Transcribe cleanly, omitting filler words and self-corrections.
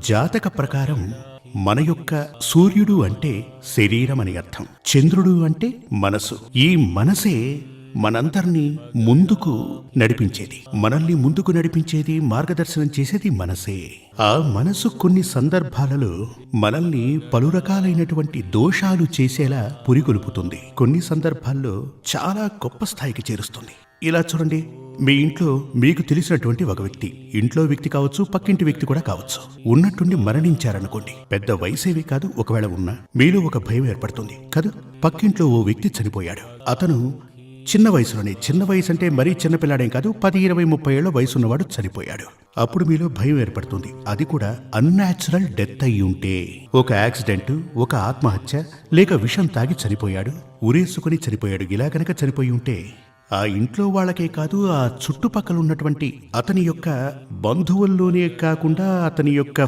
జాతక ప్రకారం మన యొక్క సూర్యుడు అంటే శరీరం అని అర్థం, చంద్రుడు అంటే మనసు. ఈ మనసే మనందరినీ ముందుకు నడిపించేది, మనల్ని ముందుకు నడిపించేది, మార్గదర్శనం చేసేది మనసే. ఆ మనసు కొన్ని సందర్భాలలో మనల్ని పలు రకాలైనటువంటి దోషాలు చేసేలా పురిగొల్పుతుంది. కొన్ని సందర్భాల్లో చాలా గొప్ప స్థాయికి చేరుస్తుంది. ఇలా చూడండి, మీ ఇంట్లో మీకు తెలిసినటువంటి ఒక వ్యక్తి, ఇంట్లో వ్యక్తి కావచ్చు, పక్కింటి వ్యక్తి కూడా కావచ్చు, ఉన్నట్టుండి మరణించారనుకోండి. పెద్ద వయసేవి కాదు, ఒకవేళ ఉన్నా మీలో ఒక భయం ఏర్పడుతుంది కాదు. పక్కింట్లో ఓ వ్యక్తి చనిపోయాడు. అతను చిన్న వయసులోనే, చిన్న వయసు అంటే మరీ చిన్నపిల్లాడేం కాదు, 10, 20, 30 ఏళ్ల వయసున్నవాడు చనిపోయాడు. అప్పుడు మీలో భయం ఏర్పడుతుంది. అది కూడా అన్యాచురల్ డెత్ అయి ఉంటే, ఒక యాక్సిడెంట్, ఒక ఆత్మహత్య, లేక విషం తాగి చనిపోయాడు, ఉరేసుకుని చనిపోయాడు. ఇలా గనక చనిపోయి ఉంటే ఆ ఇంట్లో వాళ్ళకే కాదు, ఆ చుట్టుపక్కల ఉన్నటువంటి అతని యొక్క బంధువుల్లోనే కాకుండా అతని యొక్క